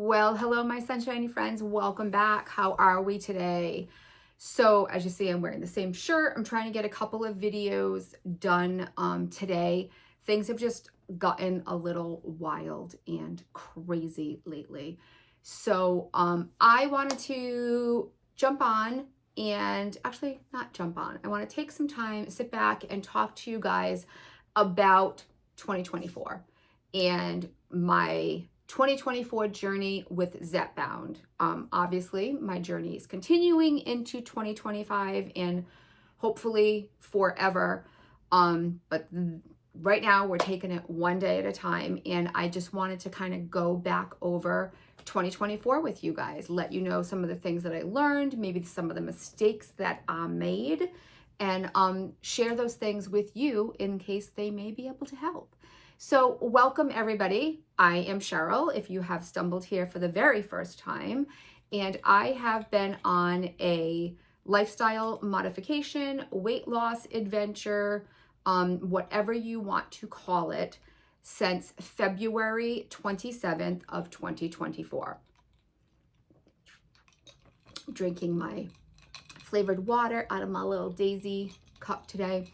Well, hello, my sunshiny friends. Welcome back. How are we today? So, as you see, I'm wearing the same shirt. I'm trying to get a couple of videos done today. Things have just gotten a little wild and crazy lately. So, I wanted to jump on and actually not jump on. I want to take some time, sit back, and talk to you guys about 2024 and my 2024 journey with Zepbound. Obviously, my journey is continuing into 2025 and hopefully forever. But right now we're taking it one day at a time. And I just wanted to kind of go back over 2024 with you guys, let you know some of the things that I learned, maybe some of the mistakes that I made, and share those things with you in case they may be able to help. So welcome everybody. I am Cheryl, if you have stumbled here for the very first time, and I have been on a lifestyle modification, weight loss adventure, whatever you want to call it, since February 27th of 2024. Drinking my flavored water out of my little daisy cup today.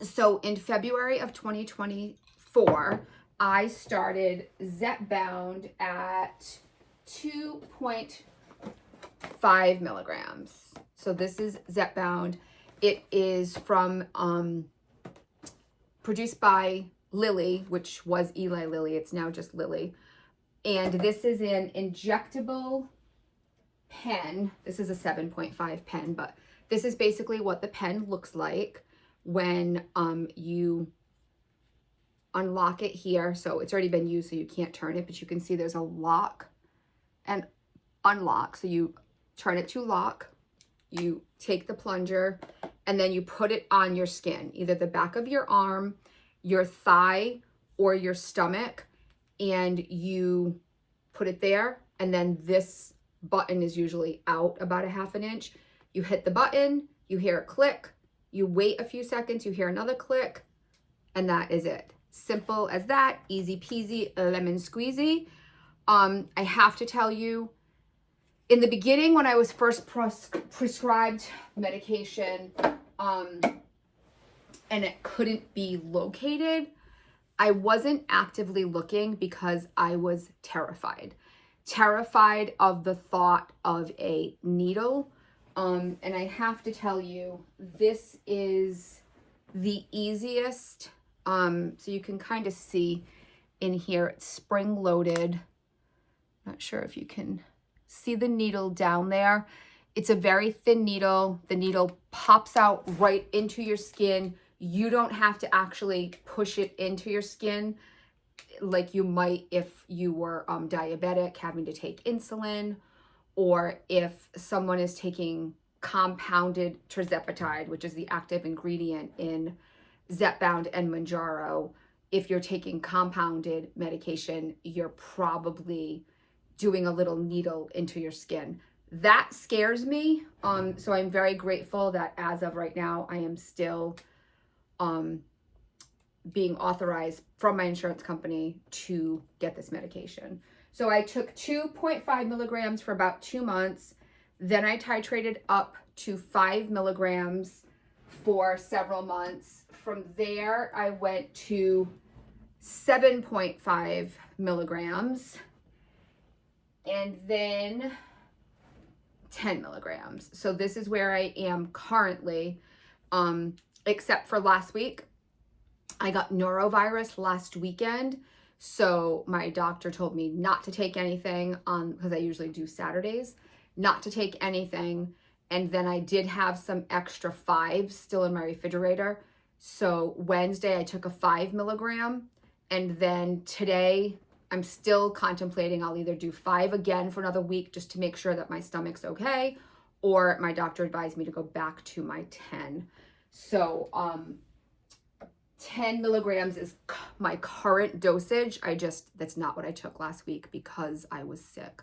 So in February of 2024, I started Zepbound at 2.5 milligrams. So this is Zepbound. It is from, produced by Lilly, which was Eli Lilly. It's now just Lilly. And this is an injectable pen. This is a 7.5 pen, but this is basically what the pen looks like when you unlock it here. So it's already been used, so you can't turn it, but you can see there's a lock and unlock. So you turn it to lock, you take the plunger, and then you put it on your skin, either the back of your arm, your thigh, or your stomach, and you put it there. And then this button is usually out about a half an inch. You hit the button, you hear a click, you wait a few seconds, you hear another click, and that is it. Simple as that, easy peasy, lemon squeezy. I have to tell you, in the beginning when I was first prescribed medication and it couldn't be located, I wasn't actively looking because I was terrified of the thought of a needle. And I have to tell you, this is the easiest. So you can kind of see in here, it's spring loaded. Not sure if you can see the needle down there. It's a very thin needle. The needle pops out right into your skin. You don't have to actually push it into your skin like you might if you were diabetic, having to take insulin, or if someone is taking compounded tirzepatide, which is the active ingredient in Zepbound and Mounjaro. If you're taking compounded medication, you're probably doing a little needle into your skin. That scares me. So I'm very grateful that as of right now, I am still being authorized from my insurance company to get this medication. So I took 2.5 milligrams for about 2 months. Then I titrated up to 5 milligrams for several months. From there, I went to 7.5 milligrams and then 10 milligrams. So this is where I am currently, except for last week. I got norovirus last weekend. So my doctor told me not to take anything because I usually do Saturdays, not to take anything. And then I did have some extra 5s still in my refrigerator. So Wednesday I took a 5 milligram. And then today I'm still contemplating, I'll either do 5 again for another week just to make sure that my stomach's okay, or my doctor advised me to go back to my 10. So 10 milligrams is my current dosage. That's not what I took last week because I was sick.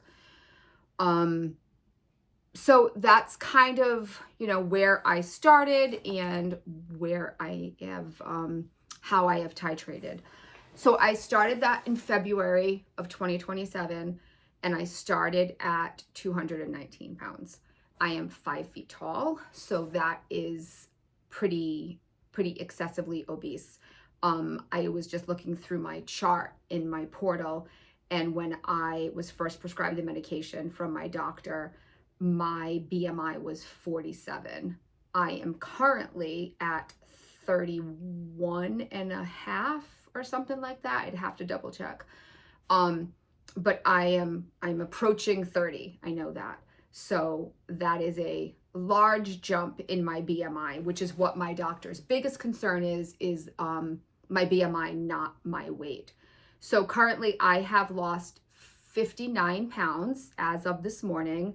So that's kind of, where I started and where I have, how I have titrated. So I started that in February of 2027, and I started at 219 pounds. I am 5 feet tall, so that is pretty excessively obese. I was just looking through my chart in my portal, and when I was first prescribed the medication from my doctor, my BMI was 47. I am currently at 31 and a half or something like that. I'd have to double check. But I'm approaching 30. I know that. So that is a large jump in my BMI, which is what my doctor's biggest concern is my BMI, not my weight. So currently I have lost 59 pounds as of this morning.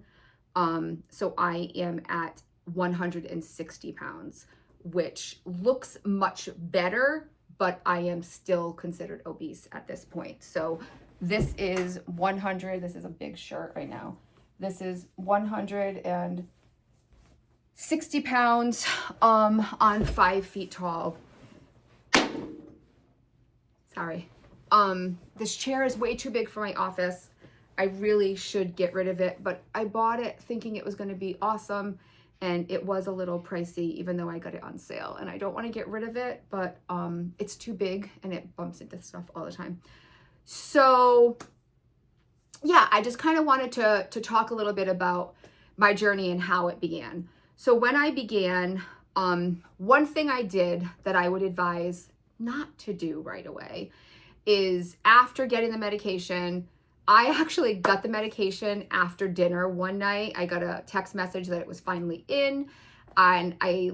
So I am at 160 pounds, which looks much better, but I am still considered obese at this point. So this is 100, this is a big shirt right now. This is 160 pounds on 5 feet tall. Sorry. This chair is way too big for my office. I really should get rid of it, but I bought it thinking it was going to be awesome, and it was a little pricey even though I got it on sale, and I don't want to get rid of it, but it's too big and it bumps into stuff all the time. So yeah, I just kind of wanted to talk a little bit about my journey and how it began. So when I began, one thing I did that I would advise not to do right away is after getting the medication. I actually got the medication after dinner one night. I got a text message that it was finally in, and I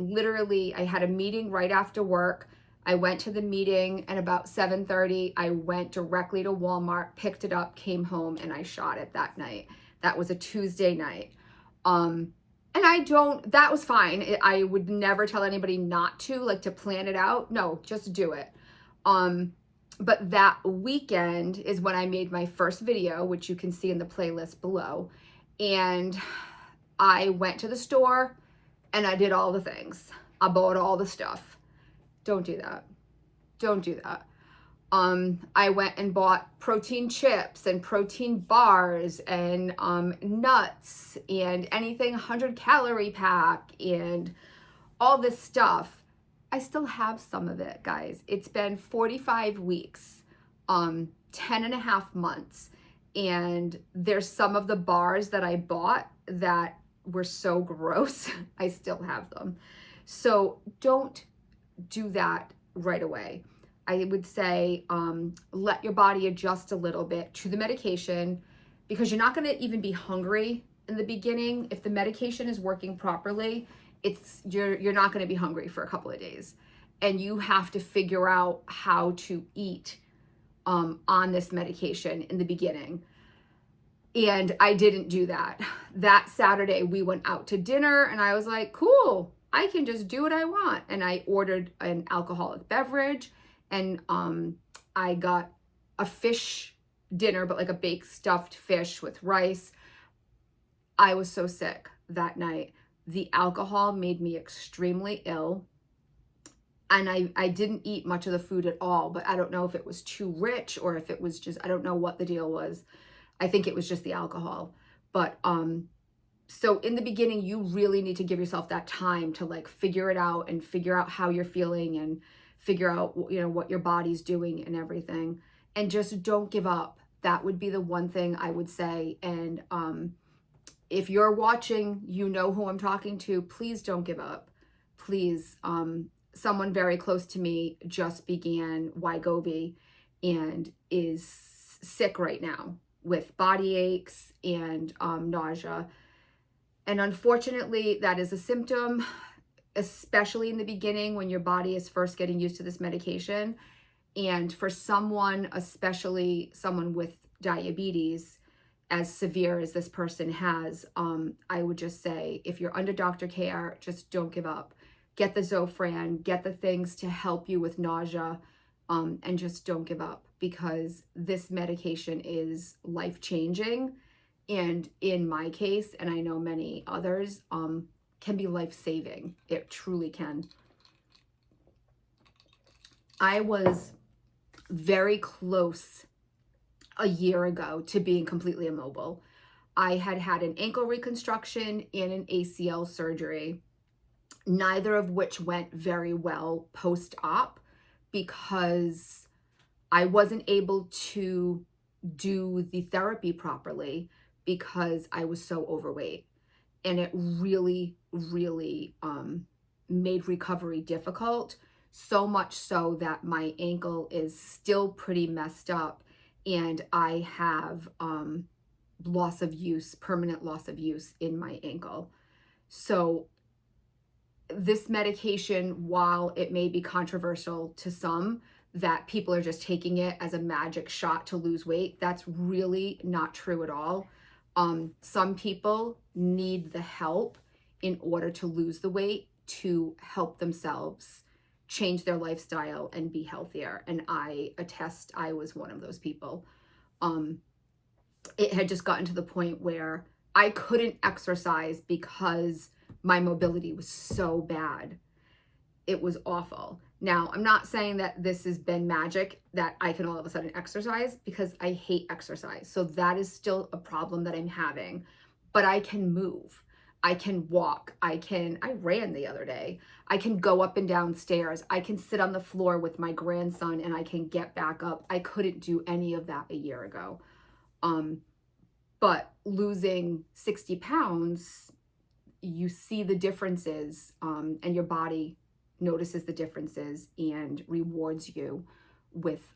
had a meeting right after work. I went to the meeting, and about 7:30, I went directly to Walmart, picked it up, came home, and I shot it that night. That was a Tuesday night. And that was fine. I would never tell anybody not to, like, to plan it out. No, just do it. But that weekend is when I made my first video, which you can see in the playlist below. And I went to the store and I did all the things. I bought all the stuff. Don't do that. Don't do that. I went and bought protein chips and protein bars and nuts and anything 100-calorie pack and all this stuff. I still have some of it, guys. It's been 45 weeks, 10 and a half months. And there's some of the bars that I bought that were so gross. I still have them. So don't do that right away. I would say let your body adjust a little bit to the medication, because you're not going to even be hungry in the beginning. If the medication is working properly, you're not going to be hungry for a couple of days, and you have to figure out how to eat on this medication in the beginning. And I didn't do that. That Saturday we went out to dinner, and I was like, cool, I can just do what I want. And I ordered an alcoholic beverage, and I got a fish dinner, but like a baked stuffed fish with rice. I was so sick that night. The alcohol made me extremely ill, and I didn't eat much of the food at all, but I don't know if it was too rich or if it was just, I don't know what the deal was. I think it was just the alcohol. But so in the beginning, you really need to give yourself that time to like figure it out and figure out how you're feeling and figure out, you know, what your body's doing and everything, and just don't give up. That would be the one thing I would say. And if you're watching, you know who I'm talking to. Please don't give up. Please. Someone very close to me just began Wegovy and is sick right now with body aches and nausea. And unfortunately, that is a symptom, especially in the beginning when your body is first getting used to this medication. And for someone, especially someone with diabetes, as severe as this person has, I would just say, if you're under doctor care, just don't give up. Get the Zofran, get the things to help you with nausea, and just don't give up, because this medication is life-changing. And in my case, and I know many others, can be life-saving. It truly can. I was very close a year ago to being completely immobile. I had had an ankle reconstruction and an ACL surgery, neither of which went very well post-op because I wasn't able to do the therapy properly because I was so overweight. And it really, really made recovery difficult, so much so that my ankle is still pretty messed up, and I have loss of use, permanent loss of use in my ankle. So this medication, while it may be controversial to some, that people are just taking it as a magic shot to lose weight, that's really not true at all. Some people need the help in order to lose the weight, to help themselves change their lifestyle and be healthier. And I attest I was one of those people. It had just gotten to the point where I couldn't exercise because my mobility was so bad. It was awful. Now, I'm not saying that this has been magic, that I can all of a sudden exercise, because I hate exercise. So that is still a problem that I'm having, but I can move. I can walk. I ran the other day. I can go up and down stairs. I can sit on the floor with my grandson and I can get back up. I couldn't do any of that a year ago. But losing 60 pounds, you see the differences, and your body notices the differences and rewards you with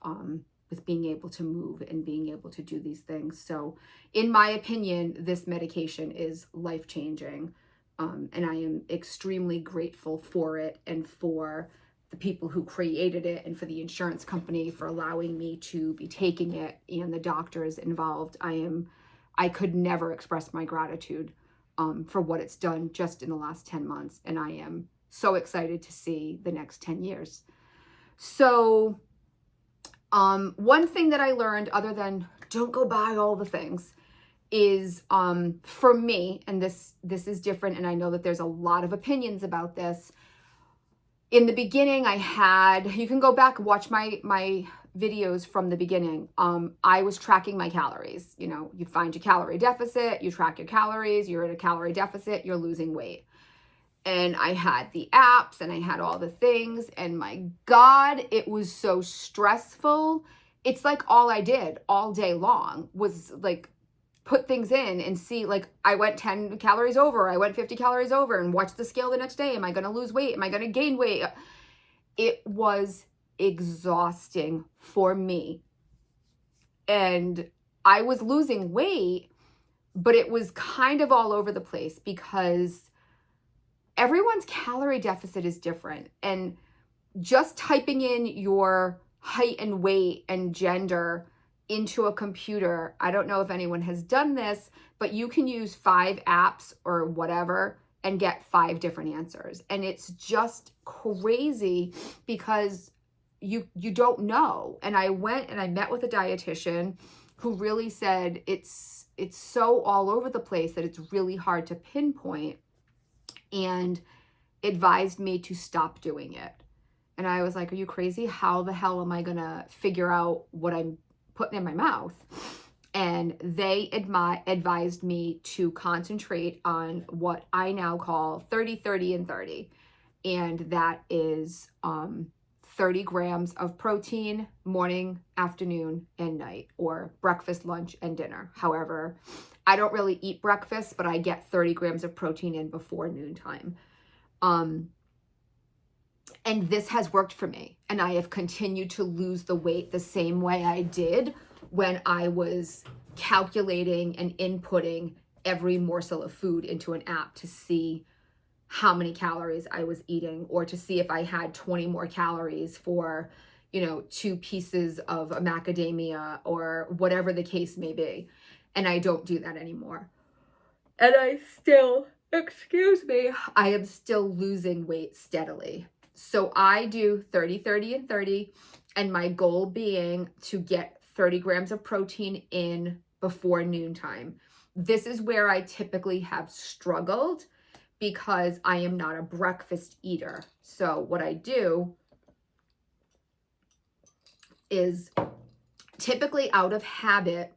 being able to move and being able to do these things. So in my opinion, this medication is life-changing, and I am extremely grateful for it, and for the people who created it, and for the insurance company for allowing me to be taking it, and the doctors involved. I could never express my gratitude for what it's done just in the last 10 months. And I am so excited to see the next 10 years. So one thing that I learned, other than don't go buy all the things, is for me, and this is different, and I know that there's a lot of opinions about this. In the beginning, you can go back and watch my videos from the beginning. I was tracking my calories. You know, you find your calorie deficit, you track your calories, you're at a calorie deficit, you're losing weight. And I had the apps and I had all the things, and my God, it was so stressful. It's like all I did all day long was like put things in and see, like, I went 10 calories over, I went 50 calories over, and watch the scale the next day. Am I going to lose weight? Am I going to gain weight? It was exhausting for me. And I was losing weight, but it was kind of all over the place because everyone's calorie deficit is different. And just typing in your height and weight and gender into a computer, I don't know if anyone has done this, but you can use 5 apps or whatever and get 5 different answers. And it's just crazy because you don't know. And I went and I met with a dietitian who really said it's so all over the place that it's really hard to pinpoint, and advised me to stop doing it. And I was like, are you crazy? How the hell am I gonna figure out what I'm putting in my mouth? And they advised me to concentrate on what I now call 30, 30, and 30. And that is 30 grams of protein morning, afternoon, and night, or breakfast, lunch, and dinner. However, I don't really eat breakfast, but I get 30 grams of protein in before noontime. And this has worked for me. And I have continued to lose the weight the same way I did when I was calculating and inputting every morsel of food into an app to see how many calories I was eating, or to see if I had 20 more calories for, 2 pieces of a macadamia, or whatever the case may be. And I don't do that anymore. And I am still losing weight steadily. So I do 30, 30, and 30, and my goal being to get 30 grams of protein in before noontime. This is where I typically have struggled because I am not a breakfast eater. So what I do is typically out of habit.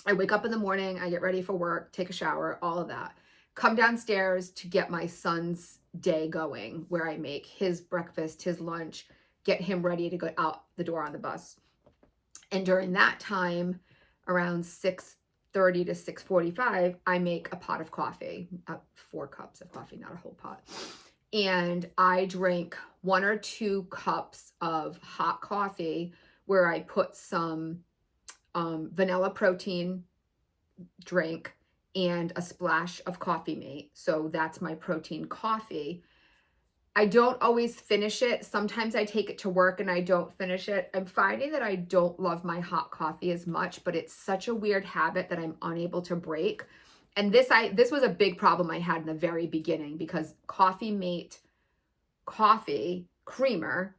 I wake up in the morning, I get ready for work, take a shower, all of that. Come downstairs to get my son's day going, where I make his breakfast, his lunch, get him ready to go out the door on the bus. And during that time, around 6:30 to 6:45, I make a pot of coffee, 4 cups of coffee, not a whole pot. And I drink 1 or 2 cups of hot coffee where I put some vanilla protein drink and a splash of Coffee Mate. So that's my protein coffee. I don't always finish it. Sometimes I take it to work and I don't finish it. I'm finding that I don't love my hot coffee as much, but it's such a weird habit that I'm unable to break. And this was a big problem I had in the very beginning, because Coffee Mate coffee creamer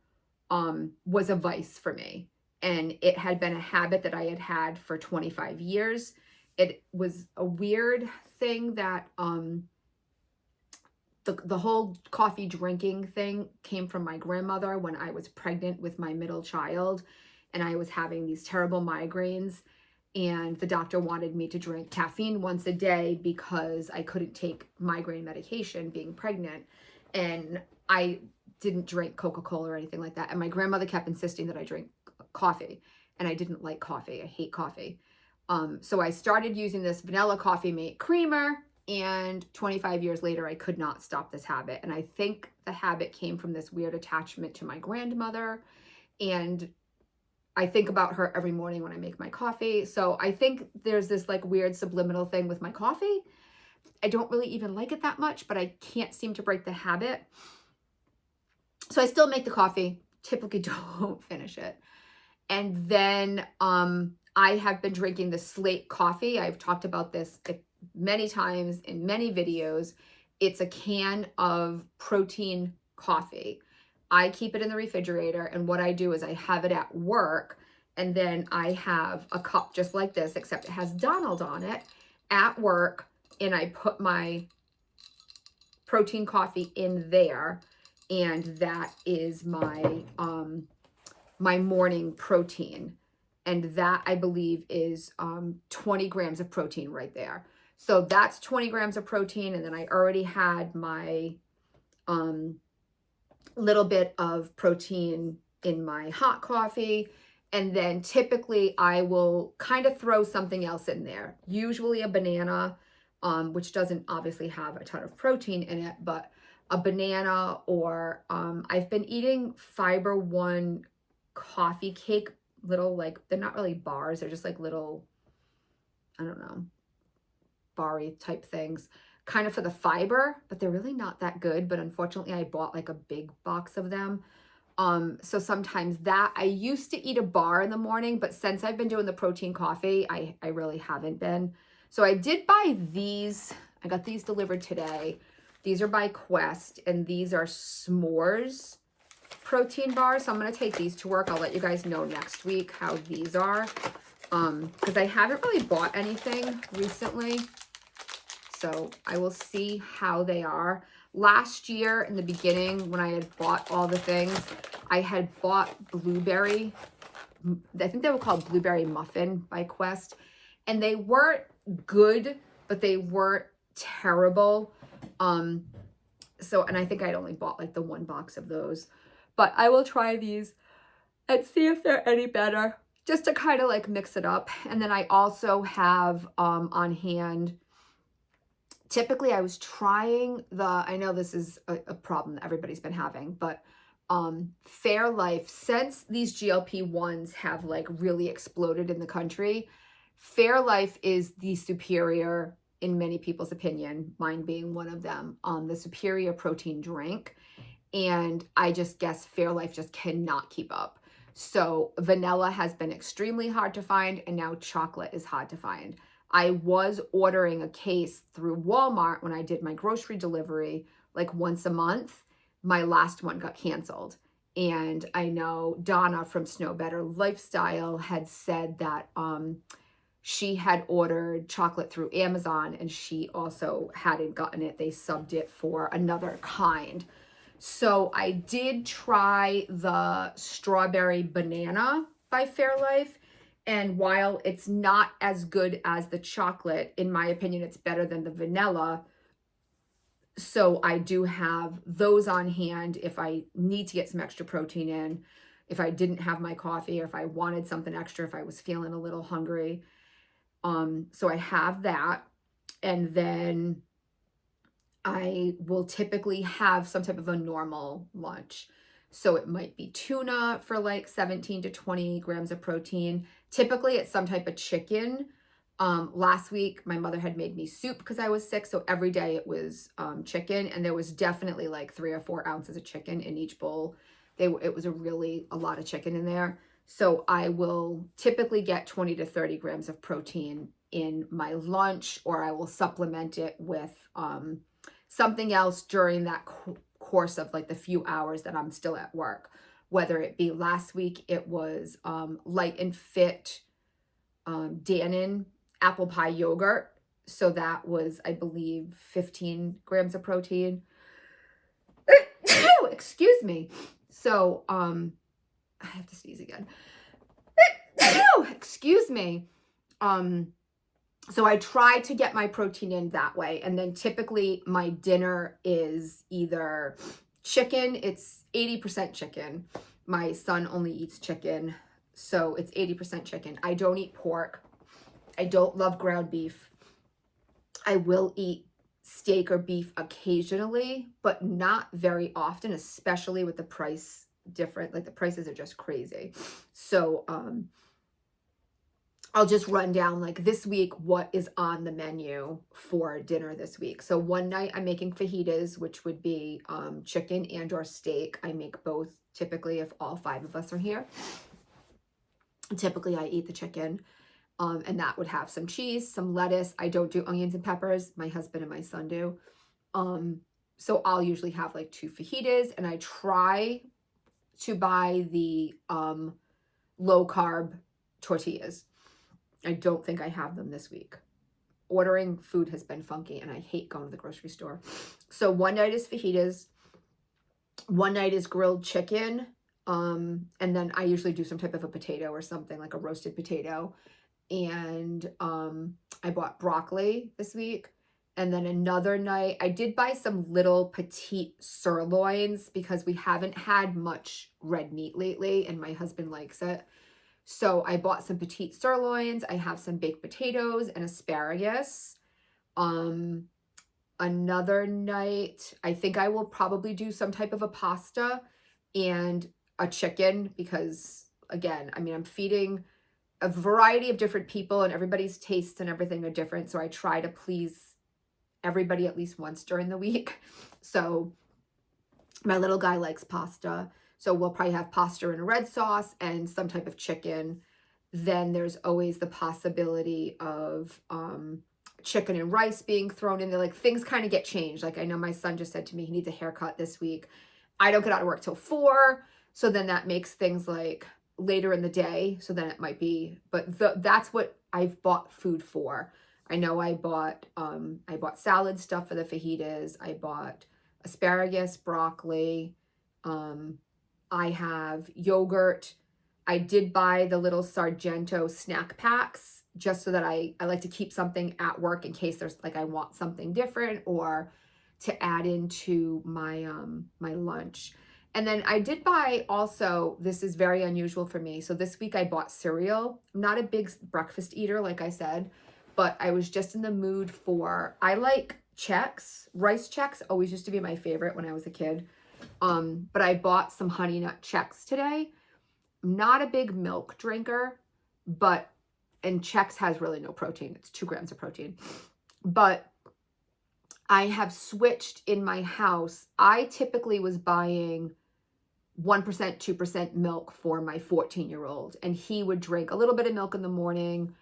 was a vice for me. And it had been a habit that I had had for 25 years. It was a weird thing that the whole coffee drinking thing came from my grandmother when I was pregnant with my middle child, and I was having these terrible migraines, and the doctor wanted me to drink caffeine once a day because I couldn't take migraine medication being pregnant. And I didn't drink Coca-Cola or anything like that. And my grandmother kept insisting that I drink coffee, and I didn't like coffee. I hate coffee. So I started using this vanilla Coffee Mate creamer, and 25 years later, I could not stop this habit. And I think the habit came from this weird attachment to my grandmother. And I think about her every morning when I make my coffee. So I think there's this like weird subliminal thing with my coffee. I don't really even like it that much, but I can't seem to break the habit. So I still make the coffee, typically don't finish it. And then I have been drinking the Slate coffee. I've talked about this many times in many videos. It's a can of protein coffee. I keep it in the refrigerator, and what I do is I have it at work, and then I have a cup just like this, except it has Donald on it, at work, and I put my protein coffee in there, and that is my my morning protein. And that, I believe, is 20 grams of protein right there. So that's 20 grams of protein. And then I already had my little bit of protein in my hot coffee. And then typically I will kind of throw something else in there, usually a banana, which doesn't obviously have a ton of protein in it, but a banana, or I've been eating Fiber One coffee cake, little, like, they're not really bars, they're just like little, I don't know, bar-y type things, kind of for the fiber, but they're really not that good. But unfortunately I bought like a big box of them. So sometimes that, I used to eat a bar in the morning, but since I've been doing the protein coffee, I really haven't been. So I did buy these. I got these delivered today. These are by Quest, and these are s'mores protein bars. So I'm going to take these to work. I'll let you guys know next week how these are, because I haven't really bought anything recently. So I will see how they are. Last year in the beginning, when I had bought all the things, I had bought blueberry, I think they were called blueberry muffin by Quest, and they weren't good, but they weren't terrible. So, and I think I'd only bought like the 1 box of those, but I will try these and see if they're any better, just to kind of like mix it up. And then I also have on hand, typically I was trying I know this is a problem that everybody's been having, but Fairlife, since these GLP-1s have like really exploded in the country, Fairlife is the superior, in many people's opinion, mine being one of them, the superior protein drink. And I just guess Fairlife just cannot keep up. So vanilla has been extremely hard to find, and now chocolate is hard to find. I was ordering a case through Walmart when I did my grocery delivery, like once a month. My last one got canceled. And I know Donna from Snow Better Lifestyle had said that she had ordered chocolate through Amazon, and she also hadn't gotten it. They subbed it for another kind. So I did try the strawberry banana, by Fairlife. And while it's not as good as the chocolate, in my opinion, it's better than the vanilla. So I do have those on hand if I need to get some extra protein in, if I didn't have my coffee, or if I wanted something extra, if I was feeling a little hungry. So I have that. And then I will typically have some type of a normal lunch. So it might be tuna for like 17 to 20 grams of protein. Typically it's some type of chicken. Last week my mother had made me soup because I was sick. So every day it was chicken, and there was definitely like 3 or 4 ounces of chicken in each bowl. It was a lot of chicken in there. So I will typically get 20 to 30 grams of protein in my lunch, or I will supplement it with something else during that course of like the few hours that I'm still at work. Whether it be last week, it was Light and Fit Dannon apple pie yogurt. So that was, I believe, 15 grams of protein. Excuse me. So I have to sneeze again. Excuse me. So I try to get my protein in that way. And then typically my dinner is either chicken. It's 80% chicken. My son only eats chicken, so it's 80% chicken. I don't eat pork. I don't love ground beef. I will eat steak or beef occasionally, but not very often, especially with the price different. Like the prices are just crazy. So I'll just run down like this week what is on the menu for dinner this week. So one night I'm making fajitas, which would be chicken and or steak. I make both typically if all 5 of us are here. Typically I eat the chicken, and that would have some cheese, some lettuce. I don't do onions and peppers. My husband and my son do. So I'll usually have like 2 fajitas, and I try to buy the low carb tortillas. I don't think I have them this week. Ordering food has been funky, and I hate going to the grocery store. So one night is fajitas. One night is grilled chicken. And then I usually do some type of a potato or something, like a roasted potato. And I bought broccoli this week. And then another night, I did buy some little petite sirloins because we haven't had much red meat lately, and my husband likes it. So I bought some petite sirloins. I have some baked potatoes and asparagus. Another night, I think I will probably do some type of a pasta and a chicken because, again, I mean, I'm feeding a variety of different people, and everybody's tastes and everything are different. So I try to please everybody at least once during the week. So my little guy likes pasta. So we'll probably have pasta in a red sauce and some type of chicken. Then there's always the possibility of chicken and rice being thrown in there. Like things kind of get changed. Like I know my son just said to me he needs a haircut this week. I don't get out of work till 4. So then that makes things like later in the day. So then it might be, but that's what I've bought food for. I know I bought salad stuff for the fajitas. I bought asparagus, broccoli. I have yogurt. I did buy the little Sargento snack packs just so that I like to keep something at work in case there's like I want something different or to add into my my lunch. And then I did buy also, this is very unusual for me. So this week I bought cereal. I'm not a big breakfast eater, like I said, but I was just in the mood for, I like Chex. Rice Chex always used to be my favorite when I was a kid. But I bought some Honey Nut Chex today. I'm not a big milk drinker, and Chex has really no protein. It's 2 grams of protein. But I have switched in my house. I typically was buying 1%, 2% milk for my 14-year-old. And he would drink a little bit of milk in the morning,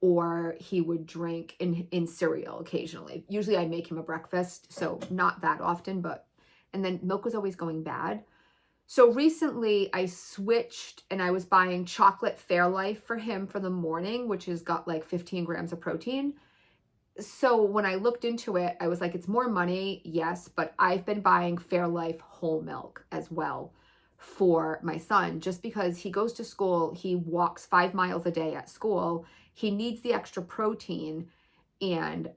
or he would drink in cereal occasionally. Usually I make him a breakfast, so not that often, and then milk was always going bad. So recently I switched and I was buying chocolate Fairlife for him for the morning, which has got like 15 grams of protein. So when I looked into it, I was like, it's more money, yes, but I've been buying Fairlife whole milk as well for my son, just because he goes to school, he walks 5 miles a day at school. He needs the extra protein. And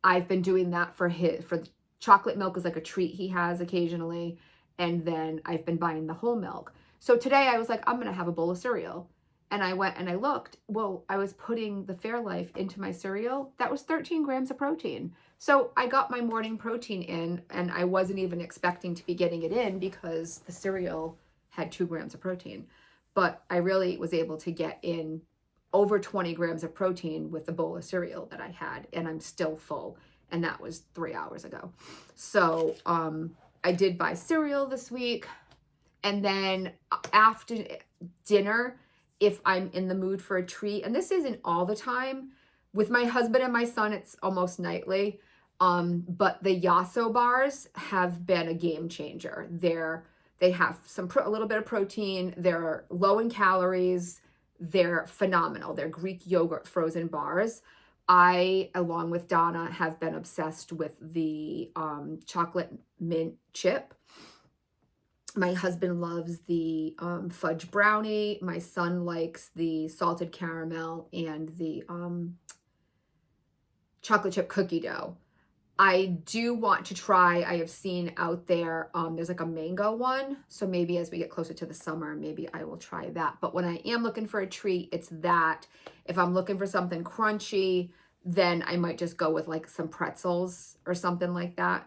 I've been doing that for the chocolate milk is like a treat he has occasionally. And then I've been buying the whole milk. So today I was like, I'm going to have a bowl of cereal. And I went and I looked. Well, I was putting the Fairlife into my cereal. That was 13 grams of protein. So I got my morning protein in, and I wasn't even expecting to be getting it in because the cereal had 2 grams of protein. But I really was able to get in over 20 grams of protein with the bowl of cereal that I had, and I'm still full. And that was 3 hours ago. So I did buy cereal this week. And then after dinner, if I'm in the mood for a treat, and this isn't all the time, with my husband and my son, it's almost nightly. But the Yasso bars have been a game changer. They have a little bit of protein. They're low in calories. They're phenomenal. They're Greek yogurt frozen bars. I, along with Donna, have been obsessed with the chocolate mint chip. My husband loves the fudge brownie. My son likes the salted caramel and the chocolate chip cookie dough. I do want to try, I have seen out there, there's like a mango one. So maybe as we get closer to the summer, maybe I will try that. But when I am looking for a treat, it's that. If I'm looking for something crunchy, then I might just go with like some pretzels or something like that.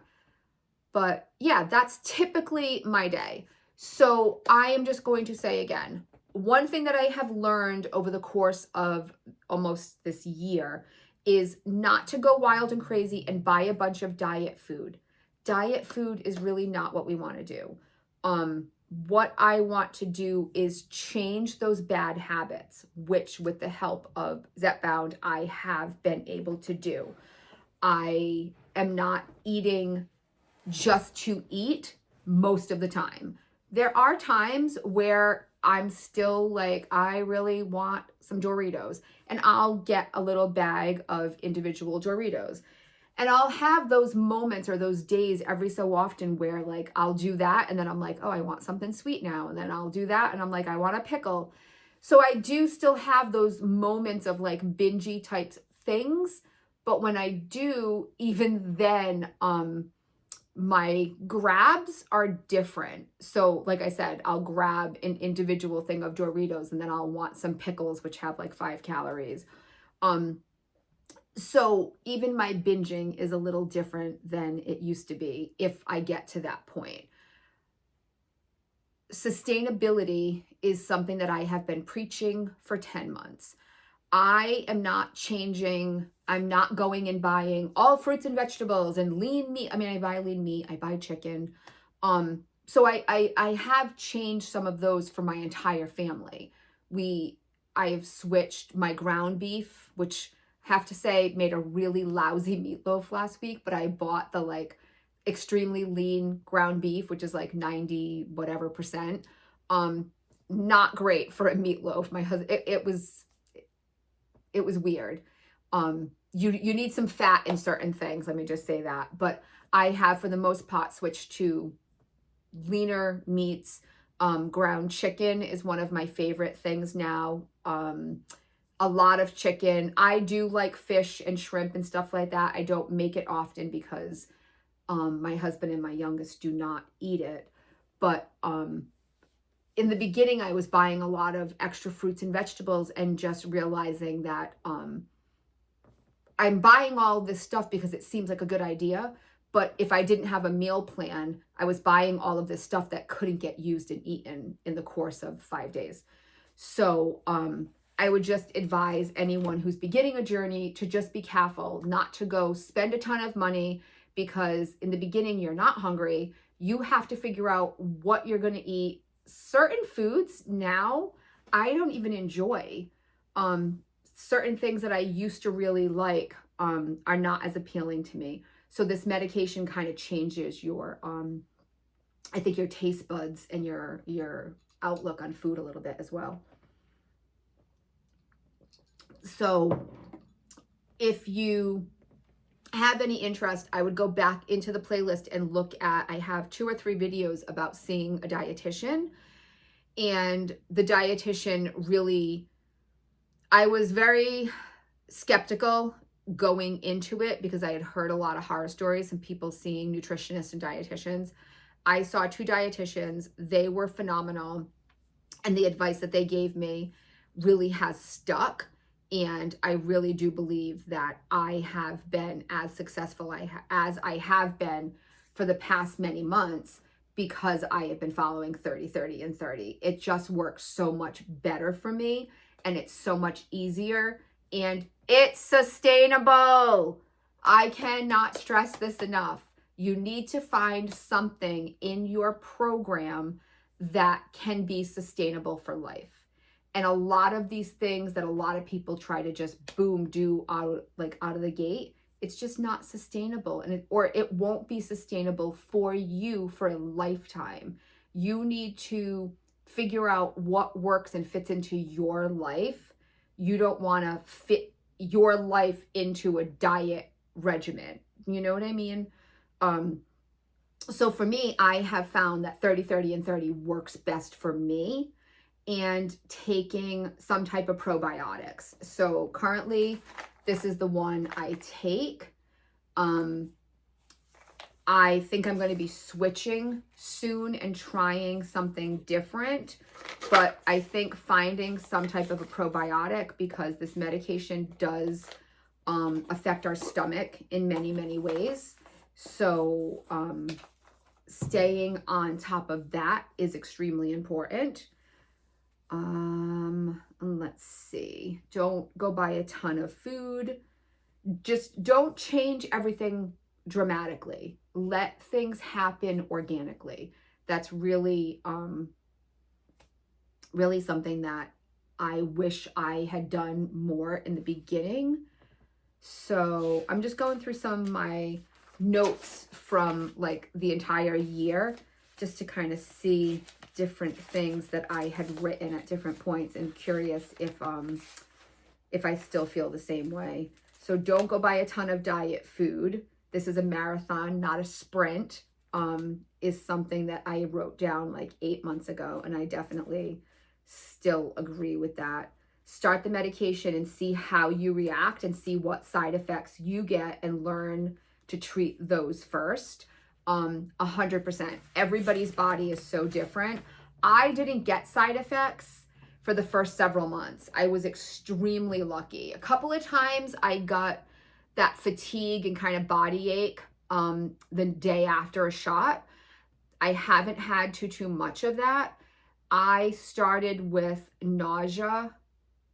But yeah, that's typically my day. So I am just going to say again, one thing that I have learned over the course of almost this year is not to go wild and crazy and buy a bunch of diet food. Diet food is really not what we want to do. What I want to do is change those bad habits, which with the help of Zepbound, I have been able to do. I am not eating just to eat most of the time. There are times where I'm still like, I really want some Doritos, and I'll get a little bag of individual Doritos. And I'll have those moments or those days every so often where like I'll do that and then I'm like, oh, I want something sweet now. And then I'll do that and I'm like, I want a pickle. So I do still have those moments of like bingey type things. But when I do, even then, my grabs are different. So like I said, I'll grab an individual thing of Doritos and then I'll want some pickles, which have like 5 calories. So even my binging is a little different than it used to be if I get to that point. Sustainability is something that I have been preaching for 10 months. I am not changing. I'm not going and buying all fruits and vegetables and lean meat. I mean, I buy lean meat, I buy chicken. So I have changed some of those for my entire family. I've switched my ground beef, which have to say made a really lousy meatloaf last week, but I bought the like extremely lean ground beef, which is like 90 whatever percent. Not great for a meatloaf. My husband, it was weird. You need some fat in certain things. Let me just say that. But I have, for the most part, switched to leaner meats. Ground chicken is one of my favorite things now. A lot of chicken. I do like fish and shrimp and stuff like that. I don't make it often because my husband and my youngest do not eat it. But in the beginning, I was buying a lot of extra fruits and vegetables and just realizing that I'm buying all this stuff because it seems like a good idea. But if I didn't have a meal plan, I was buying all of this stuff that couldn't get used and eaten in the course of 5 days. So I would just advise anyone who's beginning a journey to just be careful, not to go spend a ton of money, because in the beginning, you're not hungry. You have to figure out what you're going to eat. Certain foods now, I don't even enjoy. Certain things that I used to really like are not as appealing to me. So this medication kind of changes your, I think, your taste buds and your outlook on food a little bit as well. So if you have any interest, I would go back into the playlist and look at, I have 2 or 3 videos about seeing a dietitian. And the dietitian really, I was very skeptical going into it because I had heard a lot of horror stories and people seeing nutritionists and dietitians. I saw 2 dietitians. They were phenomenal. And the advice that they gave me really has stuck. And I really do believe that I have been as successful as I have been for the past many months because I have been following 30, 30, and 30. It just works so much better for me, and it's so much easier, and it's sustainable. I cannot stress this enough. You need to find something in your program that can be sustainable for life. And a lot of these things that a lot of people try to just boom do out of the gate, it's just not sustainable, and it won't be sustainable for you for a lifetime. You need to figure out what works and fits into your life. You don't want to fit your life into a diet regimen. You know what I mean? So for me, I have found that 30, 30, and 30 works best for me, and taking some type of probiotics. So currently, this is the one I take. I think I'm going to be switching soon and trying something different, but I think finding some type of a probiotic, because this medication does affect our stomach in many, many ways. So staying on top of that is extremely important. Let's see. Don't go buy a ton of food. Just don't change everything dramatically. Let things happen organically. That's really, really something that I wish I had done more in the beginning. So I'm just going through some of my notes from like the entire year just to kind of see different things that I had written at different points, and curious if I still feel the same way. So don't go buy a ton of diet food. This is a marathon, not a sprint, is something that I wrote down like 8 months ago, and I definitely still agree with that. Start the medication and see how you react and see what side effects you get and learn to treat those first. 100%. Everybody's body is so different. I didn't get side effects for the first several months. I was extremely lucky. A couple of times I got that fatigue and kind of body ache the day after a shot. I haven't had too much of that. I started with nausea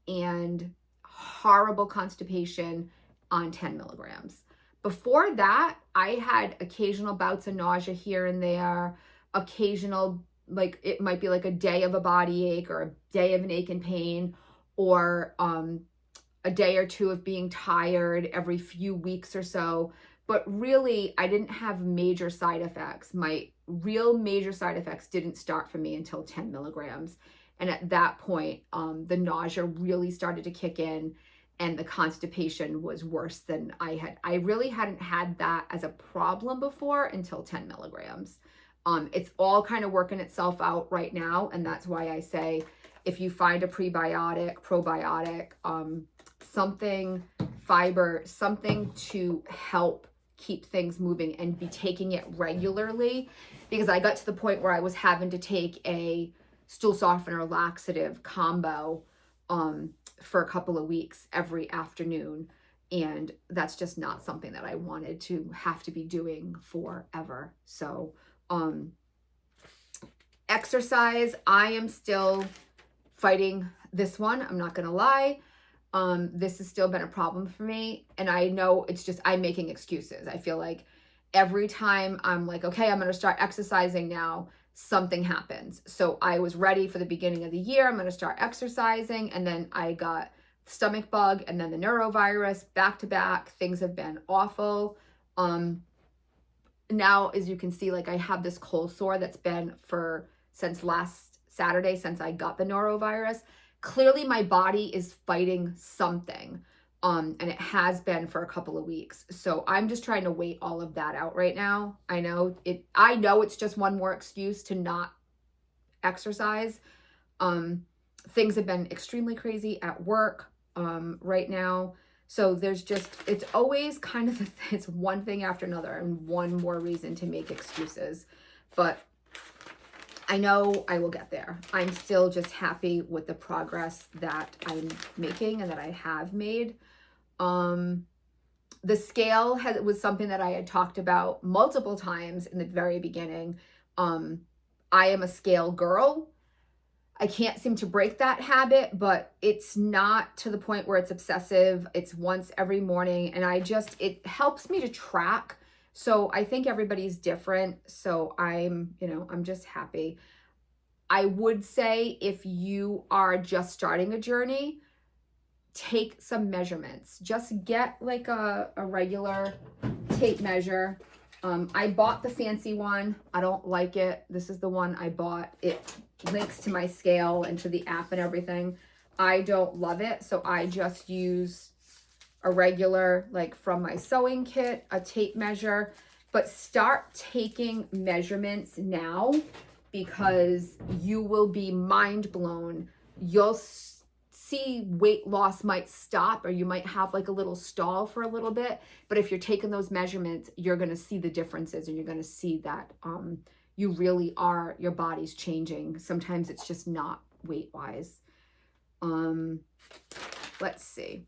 and horrible constipation on 10 milligrams. Before that, I had occasional bouts of nausea here and there, occasional, like it might be like a day of a body ache or a day of an ache and pain, or a day or two of being tired every few weeks or so. But really, I didn't have major side effects. My real major side effects didn't start for me until 10 milligrams. And at that point, the nausea really started to kick in, and the constipation was worse than I really hadn't had that as a problem before until 10 milligrams. It's all kind of working itself out right now. And that's why I say, if you find a prebiotic, probiotic, something, fiber, something to help keep things moving and be taking it regularly, because I got to the point where I was having to take a stool softener laxative combo for a couple of weeks every afternoon, and that's just not something that I wanted to have to be doing forever. So exercise, I am still fighting this one, I'm not gonna lie. This has still been a problem for me, and I know it's just I'm making excuses. I feel like every time I'm like, okay, I'm gonna start exercising now, something happens. So I was ready for the beginning of the year, I'm going to start exercising, and then I got stomach bug and then the neurovirus back to back. Things have been awful. Now, as you can see, like I have this cold sore that's been since last Saturday, since I got the norovirus. Clearly my body is fighting something. And it has been for a couple of weeks. So I'm just trying to wait all of that out right now. I know it's just one more excuse to not exercise. Things have been extremely crazy at work right now. So there's just, it's always kind of, it's one thing after another and one more reason to make excuses. But I know I will get there. I'm still just happy with the progress that I'm making and that I have made. The scale was something that I had talked about multiple times in the very beginning. I am a scale girl. I can't seem to break that habit, but it's not to the point where it's obsessive. It's once every morning, and it helps me to track. So I think everybody's different. So I'm just happy. I would say if you are just starting a journey, take some measurements. Just get like a regular tape measure. I bought the fancy one. I don't like it. This is the one I bought. It links to my scale and to the app and everything. I don't love it, so I just use a regular, like from my sewing kit, a tape measure. But start taking measurements now, because you will be mind blown. You'll see weight loss might stop, or you might have like a little stall for a little bit. But if you're taking those measurements, you're going to see the differences, and you're going to see that you really are, your body's changing. Sometimes it's just not weight wise. Let's see.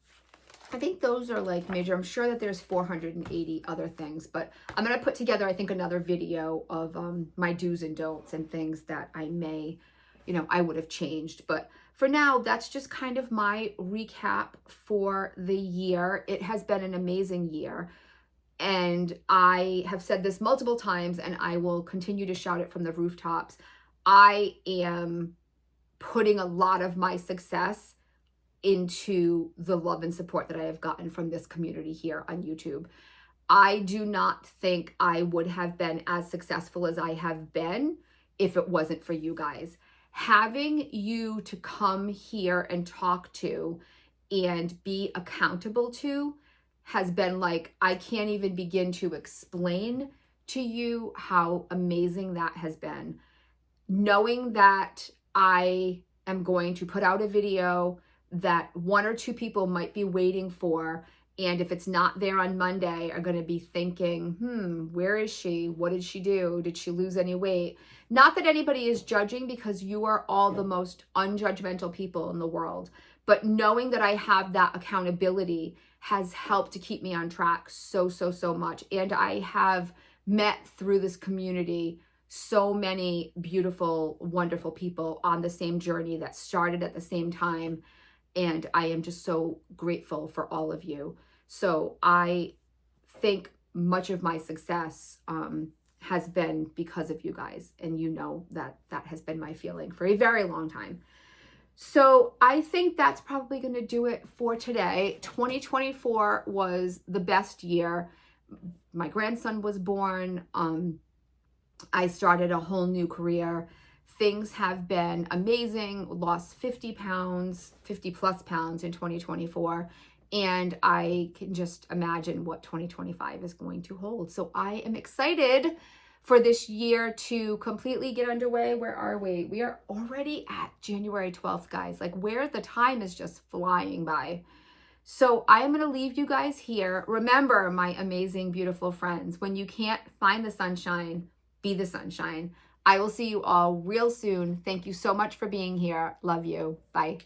I think those are like major. I'm sure that there's 480 other things, but I'm going to put together, I think, another video of my do's and don'ts and things that I may, I would have changed. But for now, that's just kind of my recap for the year. It has been an amazing year. And I have said this multiple times, and I will continue to shout it from the rooftops. I am putting a lot of my success into the love and support that I have gotten from this community here on YouTube. I do not think I would have been as successful as I have been if it wasn't for you guys. Having you to come here and talk to and be accountable to has been like, I can't even begin to explain to you how amazing that has been. Knowing that I am going to put out a video that one or two people might be waiting for, and if it's not there on Monday, are going to be thinking, where is she? What did she do? Did she lose any weight? Not that anybody is judging, because you are all the most unjudgmental people in the world. But knowing that I have that accountability has helped to keep me on track so much. And I have met through this community so many beautiful, wonderful people on the same journey that started at the same time. And I am just so grateful for all of you. So I think much of my success has been because of you guys. And you know that has been my feeling for a very long time. So I think that's probably going to do it for today. 2024 was the best year. My grandson was born. I started a whole new career. Things have been amazing. Lost 50 pounds, 50 plus pounds in 2024. And I can just imagine what 2025 is going to hold. So I am excited for this year to completely get underway. Where are we? We are already at January 12th, guys. Like, where the time is just flying by. So I am going to leave you guys here. Remember, my amazing, beautiful friends, when you can't find the sunshine, be the sunshine. I will see you all real soon. Thank you so much for being here. Love you. Bye.